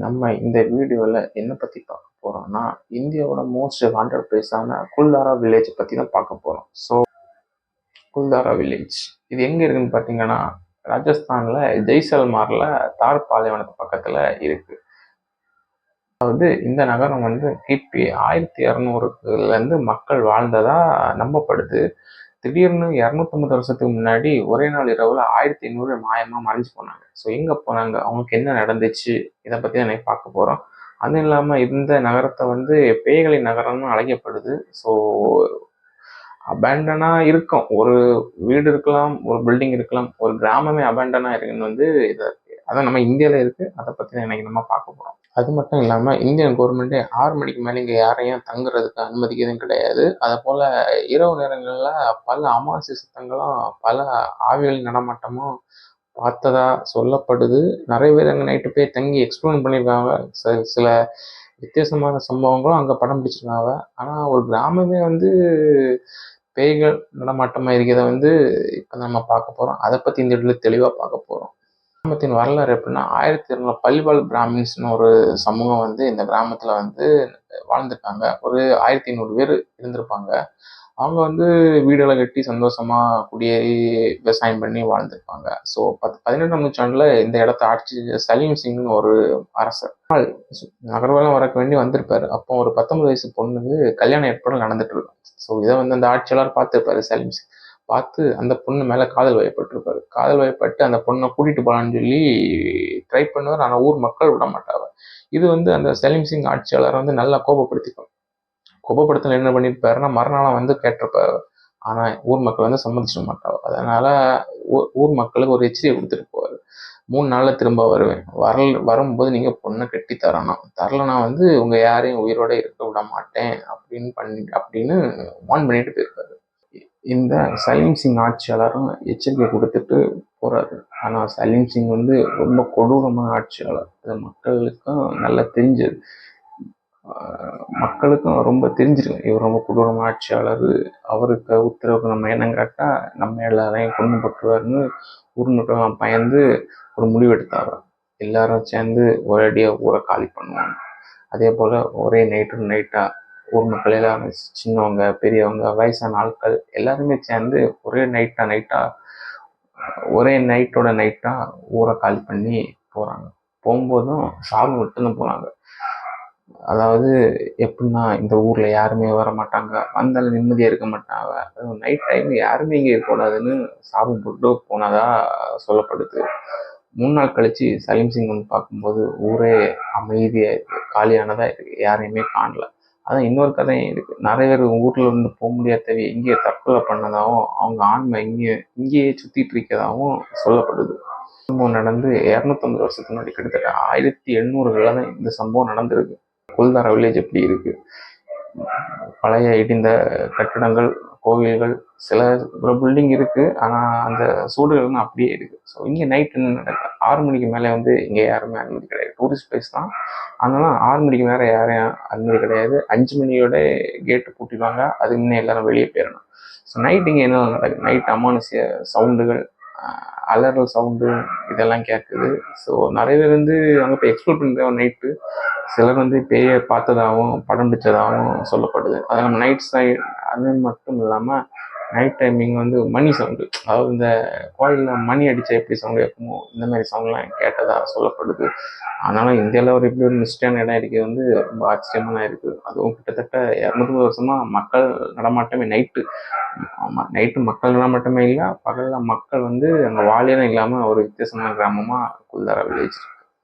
நம்ம இந்த வீடியோவில் என்ன பற்றி பார்க்க போகிறோம்னா, இந்தியாவோட மோஸ்ட் ஹாண்டட் பிளேஸான குல்தாரா வில்லேஜ் பற்றி தான் பார்க்க போகிறோம். ஸோ குல்தாரா வில்லேஜ் இது எங்கே இருக்குன்னு பார்த்தீங்கன்னா, ராஜஸ்தானில் ஜெய்சல்மாரில் தார் பாலைவனத்து பக்கத்தில் இருக்குது. அதாவது இந்த நகரம் கிபி 1200லேருந்து மக்கள் வாழ்ந்ததா நம்பப்படுது. திடீர்னு 250 வருஷத்துக்கு முன்னாடி ஒரே நாள் இரவுல 1500 மாயமா மறைஞ்சு போனாங்க. ஸோ எங்க போனாங்க, அவங்களுக்கு என்ன நடந்துச்சு, இதை பத்தி தான் இன்னைக்கு பார்க்க போறோம். அதுவும் இல்லாம இந்த நகரத்தை பேய்களின் நகரம்னு அழைக்கப்படுது. ஸோ அபேண்டனா இருக்கும், ஒரு வீடு இருக்கலாம், ஒரு பில்டிங் இருக்கலாம், ஒரு கிராமமே அபேண்டனா இருக்குன்னு இதை அதான் நம்ம இந்தியாவில இருக்கு. அதை பத்தி தான் இன்னைக்கு நம்ம பார்க்க போறோம். அது மட்டும் இல்லாம இந்தியன் கவர்மெண்ட்டே 6 மணிக்கு மேலே இங்க யாரையும் தங்குறதுக்கு அனுமதிக்கிறதும் கிடையாது. அதை போல இரவு நேரங்கள்ல பல அமாவாசை சத்தங்களும் பல ஆவிகளின் நடமாட்டமும் பார்த்ததா சொல்லப்படுது. நிறைய பேர் அங்கே நைட்டு போய் தங்கி எக்ஸ்ப்ளோர் பண்ணியிருக்காங்க. சில வித்தியாசமான சம்பவங்களும் அங்கே படம் பிடிச்சிருக்காங்க. ஆனால் ஒரு கிராமமே பேய்கள் நடமாட்டமாக இருக்கிறத இப்போ நம்ம பார்க்க போகிறோம். அதை பற்றி இந்த இடத்துல தெளிவாக பார்க்க போகிறோம். கிராமத்தின் வரலாறு எப்படின்னா, 1200 பல்வால் பிராமின்ஸ்னு ஒரு சமூகம் இந்த கிராமத்தில் வாழ்ந்துட்டாங்க. ஒரு 1500 பேர் இருந்திருப்பாங்க. அவங்க வீடுகளை கட்டி சந்தோஷமா குடியேறி விவசாயம் பண்ணி வாழ்ந்திருப்பாங்க. ஸோ 18ஆம் நூற்றாண்டுல இந்த இடத்த ஆட்சி சலீம் சிங்னு ஒரு அரசர் நகர்வலம் வரக்க வேண்டி வந்திருப்பாரு. அப்போ ஒரு 19 வயசு பொண்ணுக்கு கல்யாண ஏற்பாடு நடந்துட்டு இருக்கும். ஸோ இதை அந்த ஆட்சியாளர் பார்த்துருப்பாரு. சலீம் சிங் பார்த்து அந்த பொண்ணு மேல காதல் வயப்பட்டிருப்பாரு. காதல் வயப்பட்டு அந்த பொண்ணை கூட்டிட்டு போலான்னு சொல்லி ட்ரை பண்ணுவார். ஆனால் ஊர் மக்கள் விட மாட்டாங்க. இது அந்த சலீம் சிங் ஆட்சியாளர் நல்லா கோபப்படுத்திக்கும். கோபப்படுத்தல என்ன பண்ணியிருப்பாருன்னா, மறுநாளம் கேட்டிருப்பாரு. ஆனா ஊர் மக்கள் சம்மதிச்சிட மாட்டாங்க. அதனால ஊர் மக்களுக்கு ஒரு எச்சரிக்கை கொடுத்துட்டு போவாரு. 3 நாள்ல திரும்ப வருவேன், வரும்போது நீங்க பொண்ணை கட்டி தரணும், தரலனா உங்க யாரையும் உயிரோட இருக்க விட மாட்டேன் அப்படின்னு வார்ன் பண்ணிட்டு போயிருப்பாரு. இந்த சலீம் சிங் ஆட்சியாளரும் எச்சரிக்கை கொடுத்துட்டு போறாரு. ஆனா சலீம் சிங் ரொம்ப கொடூரமான ஆட்சியாளர். அது மக்களுக்கும் நல்லா தெரிஞ்சது. மக்களுக்கும் ரொம்ப தெரிஞ்சிருக்கு, இவர் ரொம்ப கொடூரமான ஆட்சியாளர், அவருக்கு உத்தரவுக்கு நம்ம என்னங்காட்டா நம்ம எல்லாரையும் கொண்டு போட்டுருவாருன்னு ஊர் மக்கள் பயந்து ஒரு முடிவு எடுத்தாங்க. எல்லாரும் சேர்ந்து ஒரேடியாக ஊரை காலி பண்ணுவாங்க. அதே போல் ஒரே நைட்டா ஊர் மக்கள் எல்லாரும், சின்னவங்க பெரியவங்க வயசான ஆட்கள் எல்லாருமே சேர்ந்து ஒரே நைட்டோட நைட்டா ஊரை காலி பண்ணி போகிறாங்க. போகும்போதும் சாவு மட்டும்தான் போனாங்க. அதாவது எப்படின்னா, இந்த ஊர்ல யாருமே வர மாட்டாங்க, வந்தாலும் நிம்மதியா இருக்க மாட்டாங்க, அதுவும் நைட் டைம் யாருமே இங்கே இருக்கக்கூடாதுன்னு சாபம் போட்டு போனதா சொல்லப்படுது. 3 நாள் கழிச்சு சலீம் சிங் பார்க்கும்போது ஊரே அமைதியா இருக்கு, காலியானதா இருக்கு, யாரையுமே காணல. அதான் இன்னொரு கதையும் இருக்கு. நிறைய பேர் ஊர்ல இருந்து போக முடியாத இங்கேயே தற்கொலை பண்ணதாகவும் அவங்க ஆன்மை இங்கேயே சுத்திட்டு இருக்கதாகவும் சொல்லப்படுது. சம்பவம் நடந்து 250 வருஷத்துக்கு முன்னாடி, கிட்டத்தட்ட 1800களில் தான் இந்த சம்பவம் நடந்திருக்கு. குல்தாரா வில்லேஜ் எப்படி இருக்கு, பழைய இடிந்த கட்டிடங்கள், கோவில்கள், சில பில்டிங் இருக்கு, ஆனா அந்த சூடுகள்லாம் அப்படியே இருக்கு. ஸோ இங்க நைட் என்ன நடக்குது, 6 மணிக்கு மேலே இங்க யாருமே அனுமதி கிடையாது. டூரிஸ்ட் பிளேஸ் தான், அதனால 6 மணிக்கு மேலே யாரையும் அனுமதி கிடையாது. 5 மணியோட கேட்டு பூட்டிடுவாங்க, அதுக்கு முன்னே எல்லாரும் வெளியே போயிடணும். ஸோ நைட் இங்கே என்ன நடக்குது, நைட் அமானுஷ்ய சவுண்டுகள், அலறல் சவுண்டு இதெல்லாம் கேட்குது. ஸோ நிறைய பேர் அங்கே போய் எக்ஸ்ப்ளோர் பண்ணுற நைட்டு, சிலர் பேயை பார்த்ததாகவும் படம் பிடிச்சதாகவும் சொல்லப்படுது. அது நம்ம நைட் சைட், அது மட்டும் இல்லாமல் நைட் டைமிங் மணி சவுண்டு, அதாவது இந்த கோயிலில் மணி அடித்தா எப்படி சவுண்டு கேட்குமோ இந்த மாதிரி சவுண்ட்லாம் கேட்டதாக சொல்லப்படுது. ஆனாலும் இந்தியாவில் இப்படி ஒரு மிஸ்டான இடம் இருக்குது ரொம்ப ஆச்சரியமான இருக்குது. அதுவும் கிட்டத்தட்ட 250 வருஷமாக மக்கள் நடமாட்டமே நைட்டு. ஆமாம், நைட்டு மக்கள் நடமாட்டமே இல்லை, பகலில் மக்கள் அங்கே வாழியம் இல்லாமல் ஒரு வித்தியாசமான கிராமமாக குல்தாரா வில்லேஜ்.